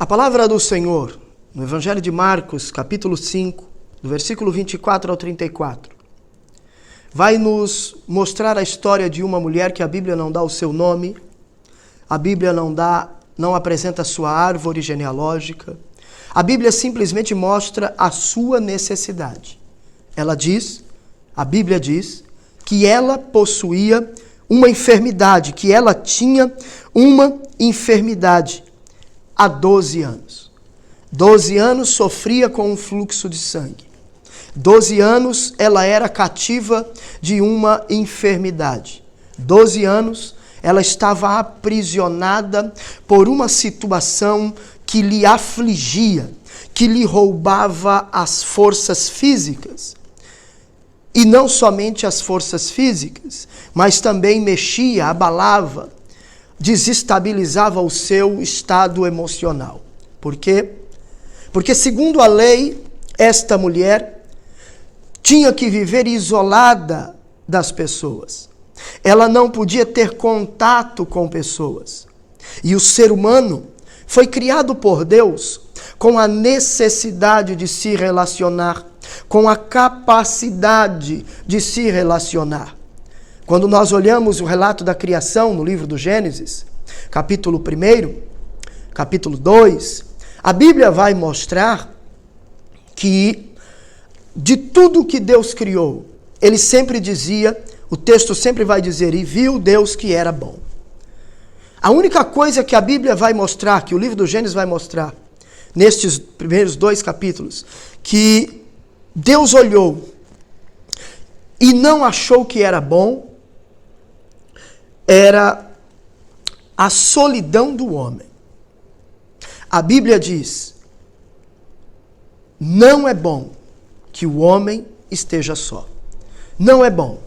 A palavra do Senhor, no Evangelho de Marcos, capítulo 5, do versículo 24 ao 34, vai nos mostrar a história de uma mulher que a Bíblia não dá o seu nome, a Bíblia não apresenta a sua árvore genealógica, a Bíblia simplesmente mostra a sua necessidade. A Bíblia diz que ela possuía uma enfermidade, que ela tinha uma enfermidade há 12 anos. 12 anos sofria com um fluxo de sangue. 12 anos ela era cativa de uma enfermidade. 12 anos ela estava aprisionada por uma situação que lhe afligia, que lhe roubava as forças físicas. E não somente as forças físicas, mas também mexia, abalava, desestabilizava o seu estado emocional. Por quê? Porque, segundo a lei, esta mulher tinha que viver isolada das pessoas. Ela não podia ter contato com pessoas. E o ser humano foi criado por Deus com a necessidade de se relacionar, com a capacidade de se relacionar. Quando nós olhamos o relato da criação no livro do Gênesis, capítulo 1, capítulo 2, a Bíblia vai mostrar que de tudo que Deus criou, ele sempre dizia, o texto sempre vai dizer, e viu Deus que era bom. A única coisa que a Bíblia vai mostrar, que o livro do Gênesis vai mostrar, nestes primeiros 2 capítulos, que Deus olhou e não achou que era bom, era a solidão do homem. A Bíblia diz, não é bom que o homem esteja só. Não é bom.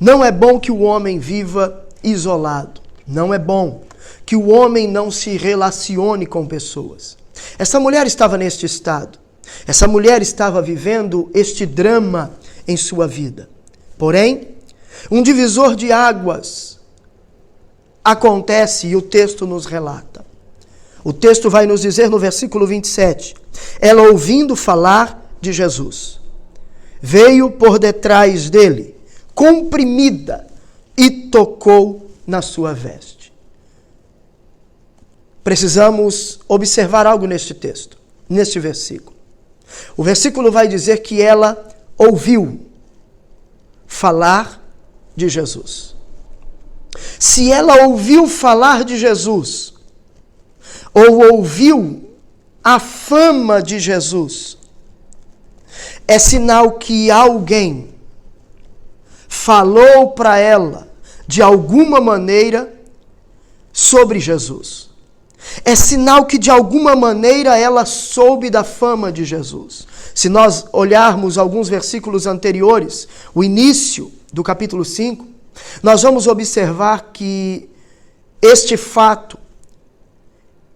Não é bom que o homem viva isolado. Não é bom que o homem não se relacione com pessoas. Essa mulher estava neste estado. Essa mulher estava vivendo este drama em sua vida. Porém, um divisor de águas acontece e o texto nos relata. O texto vai nos dizer no versículo 27, ela ouvindo falar de Jesus, veio por detrás dele, comprimida, e tocou na sua veste. Precisamos observar algo neste texto, neste versículo. O versículo vai dizer que ela ouviu falar de Jesus. Se ela ouviu falar de Jesus, ou ouviu a fama de Jesus, é sinal que alguém falou para ela, de alguma maneira, sobre Jesus. É sinal que de alguma maneira ela soube da fama de Jesus. Se nós olharmos alguns versículos anteriores, o início do capítulo 5, nós vamos observar que este fato,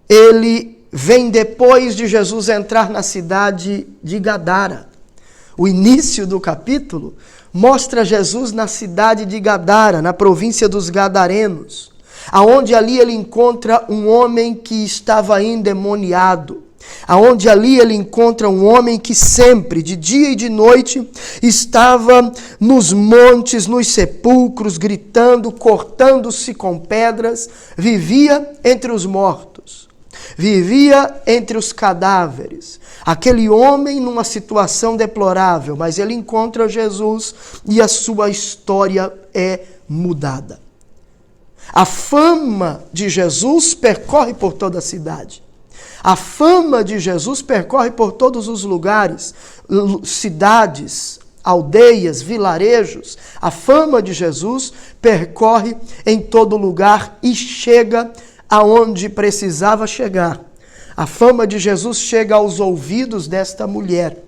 ele vem depois de Jesus entrar na cidade de Gadara. O início do capítulo mostra Jesus na cidade de Gadara, na província dos Gadarenos, aonde ali ele encontra um homem que estava endemoniado, aonde ali ele encontra um homem que sempre, de dia e de noite, estava nos montes, nos sepulcros, gritando, cortando-se com pedras, vivia entre os mortos, vivia entre os cadáveres. Aquele homem numa situação deplorável, mas ele encontra Jesus e a sua história é mudada. A fama de Jesus percorre por toda a cidade. A fama de Jesus percorre por todos os lugares, cidades, aldeias, vilarejos. A fama de Jesus percorre em todo lugar e chega aonde precisava chegar. A fama de Jesus chega aos ouvidos desta mulher.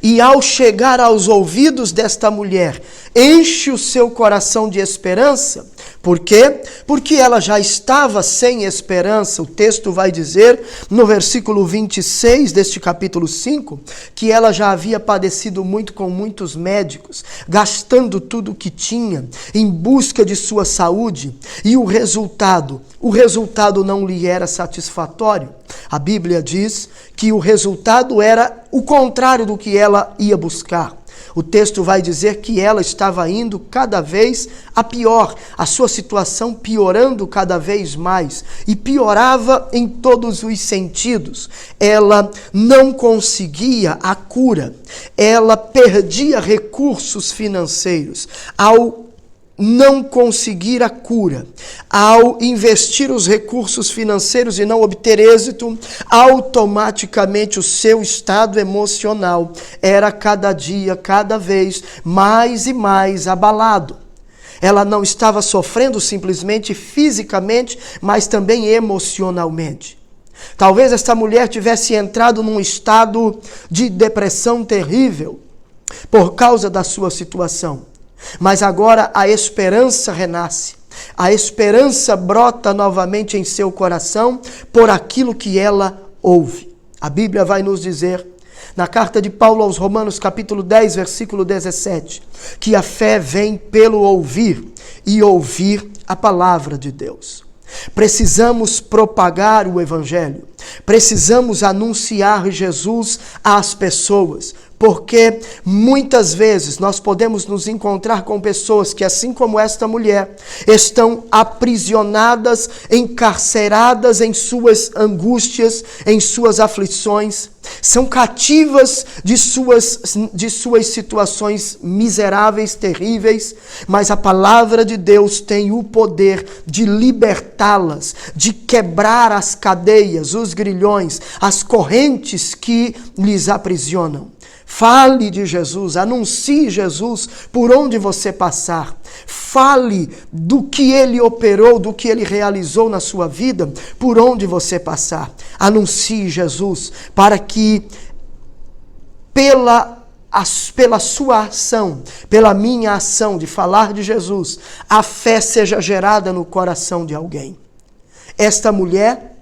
E ao chegar aos ouvidos desta mulher, enche o seu coração de esperança. Por quê? Porque ela já estava sem esperança. O texto vai dizer, no versículo 26 deste capítulo 5, que ela já havia padecido muito com muitos médicos, gastando tudo o que tinha em busca de sua saúde. E o resultado o resultado não lhe era satisfatório. A Bíblia diz que o resultado era o contrário do que ela ia buscar. O texto vai dizer que ela estava indo cada vez a pior, a sua situação piorando cada vez mais, e piorava em todos os sentidos. Ela não conseguia a cura, ela perdia recursos financeiros. Ao não conseguir a cura, ao investir os recursos financeiros e não obter êxito, automaticamente o seu estado emocional era cada dia, cada vez mais e mais abalado. Ela não estava sofrendo simplesmente fisicamente, mas também emocionalmente. Talvez esta mulher tivesse entrado num estado de depressão terrível por causa da sua situação. Mas agora a esperança renasce, a esperança brota novamente em seu coração por aquilo que ela ouve. A Bíblia vai nos dizer, na carta de Paulo aos Romanos, capítulo 10, versículo 17, que a fé vem pelo ouvir e ouvir a palavra de Deus. Precisamos propagar o Evangelho, precisamos anunciar Jesus às pessoas, porque muitas vezes nós podemos nos encontrar com pessoas que, assim como esta mulher, estão aprisionadas, encarceradas em suas angústias, em suas aflições, são cativas de suas situações miseráveis, terríveis, mas a palavra de Deus tem o poder de libertá-las, de quebrar as cadeias, os grilhões, as correntes que lhes aprisionam. Fale de Jesus, anuncie Jesus por onde você passar. Fale do que Ele operou, do que Ele realizou na sua vida, por onde você passar. Anuncie Jesus para que pela sua ação, pela minha ação de falar de Jesus, a fé seja gerada no coração de alguém. Esta mulher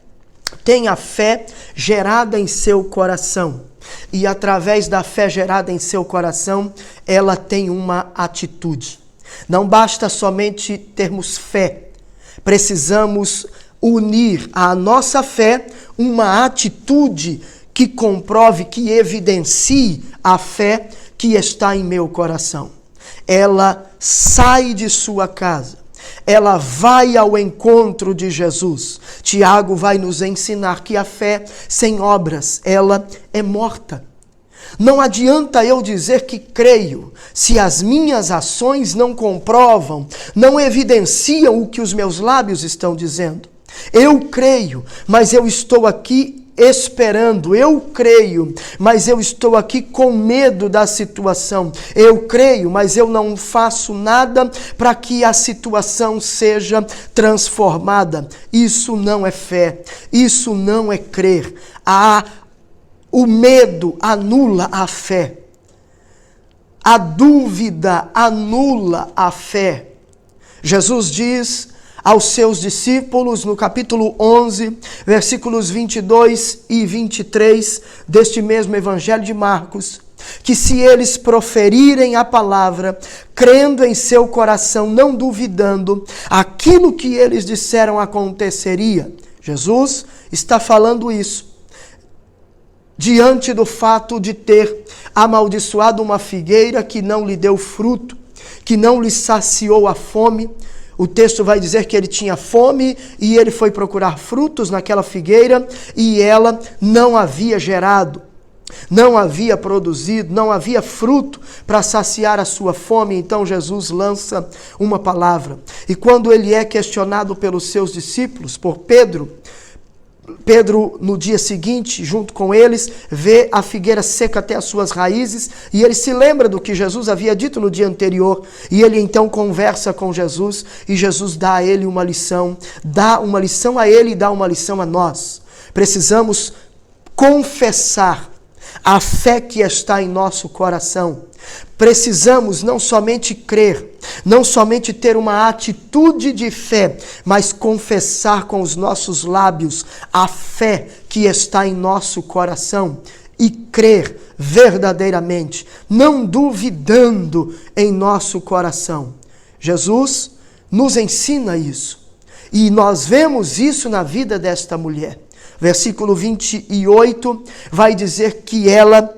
tem a fé gerada em seu coração. E através da fé gerada em seu coração, ela tem uma atitude. Não basta somente termos fé. Precisamos unir à nossa fé uma atitude que comprove, que evidencie a fé que está em meu coração. Ela sai de sua casa. Ela vai ao encontro de Jesus. Tiago vai nos ensinar que a fé sem obras, ela é morta. Não adianta eu dizer que creio, se as minhas ações não comprovam, não evidenciam o que os meus lábios estão dizendo. Eu creio, mas eu estou aqui esperando, eu creio, mas eu estou aqui com medo da situação. Eu creio, mas eu não faço nada para que a situação seja transformada. Isso não é fé, isso não é crer. O medo anula a fé. A dúvida anula a fé. Jesus diz aos seus discípulos, no capítulo 11, versículos 22 e 23 deste mesmo Evangelho de Marcos, que se eles proferirem a palavra, crendo em seu coração, não duvidando, aquilo que eles disseram aconteceria. Jesus está falando isso diante do fato de ter amaldiçoado uma figueira que não lhe deu fruto, que não lhe saciou a fome. O texto vai dizer que ele tinha fome e ele foi procurar frutos naquela figueira e ela não havia gerado, não havia produzido, não havia fruto para saciar a sua fome. Então Jesus lança uma palavra. E quando ele é questionado pelos seus discípulos, por Pedro, no dia seguinte, junto com eles, vê a figueira seca até as suas raízes e ele se lembra do que Jesus havia dito no dia anterior e ele então conversa com Jesus e Jesus dá a ele uma lição, dá uma lição a ele e dá uma lição a nós. Precisamos confessar a fé que está em nosso coração. Precisamos não somente crer, não somente ter uma atitude de fé, mas confessar com os nossos lábios a fé que está em nosso coração e crer verdadeiramente, não duvidando em nosso coração. Jesus nos ensina isso. E nós vemos isso na vida desta mulher. Versículo 28 vai dizer que ela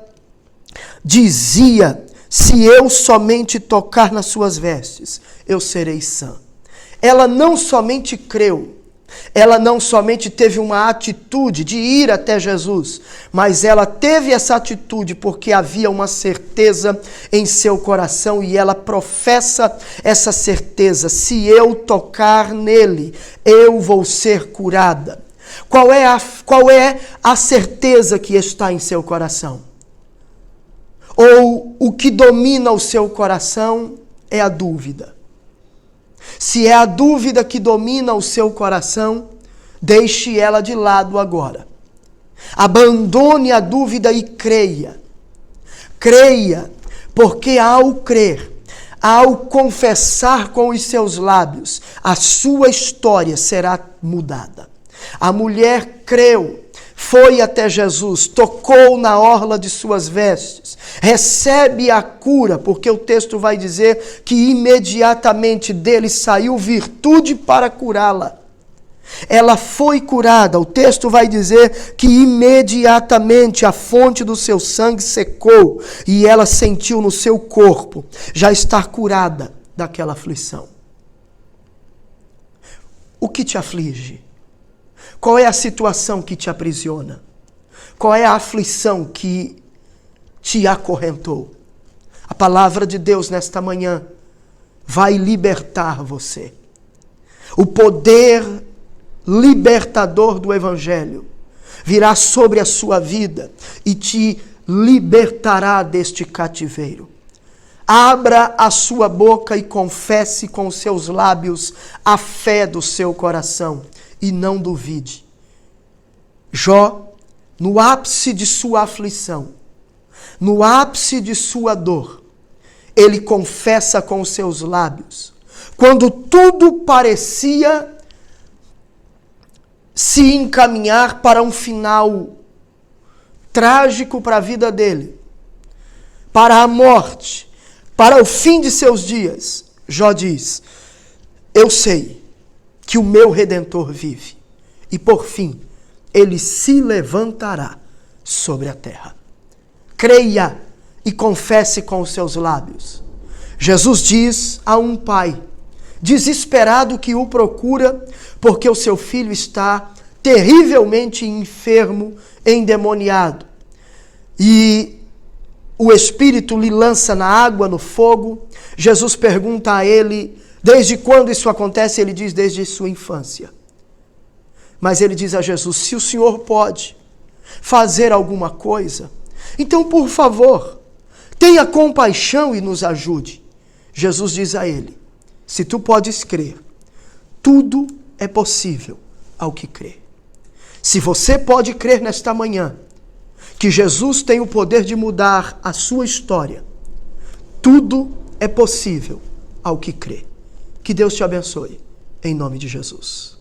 dizia: se eu somente tocar nas suas vestes, eu serei sã. Ela não somente creu, ela não somente teve uma atitude de ir até Jesus, mas ela teve essa atitude porque havia uma certeza em seu coração e ela professa essa certeza: se eu tocar nele, eu vou ser curada. Qual é a certeza que está em seu coração? Ou o que domina o seu coração é a dúvida? Se é a dúvida que domina o seu coração, deixe ela de lado agora. Abandone a dúvida e creia. Creia, porque ao crer, ao confessar com os seus lábios, a sua história será mudada. A mulher creu, foi até Jesus, tocou na orla de suas vestes, recebe a cura, porque o texto vai dizer que imediatamente dele saiu virtude para curá-la. Ela foi curada, o texto vai dizer que imediatamente a fonte do seu sangue secou e ela sentiu no seu corpo já estar curada daquela aflição. O que te aflige? Qual é a situação que te aprisiona? Qual é a aflição que te acorrentou? A palavra de Deus nesta manhã vai libertar você. O poder libertador do Evangelho virá sobre a sua vida e te libertará deste cativeiro. Abra a sua boca e confesse com os seus lábios a fé do seu coração. E não duvide. Jó, no ápice de sua aflição, no ápice de sua dor, ele confessa com os seus lábios. Quando tudo parecia se encaminhar para um final trágico para a vida dele, para a morte, para o fim de seus dias, Jó diz: eu sei que o meu Redentor vive, e por fim, ele se levantará sobre a terra. Creia e confesse com os seus lábios. Jesus diz a um pai, desesperado, que o procura, porque o seu filho está terrivelmente enfermo, endemoniado. E o Espírito lhe lança na água, no fogo. Jesus pergunta a ele: desde quando isso acontece? Ele diz: desde sua infância. Mas ele diz a Jesus: se o Senhor pode fazer alguma coisa, então, por favor, tenha compaixão e nos ajude. Jesus diz a ele: se tu podes crer, tudo é possível ao que crê. Se você pode crer nesta manhã que Jesus tem o poder de mudar a sua história, tudo é possível ao que crê. Que Deus te abençoe, em nome de Jesus.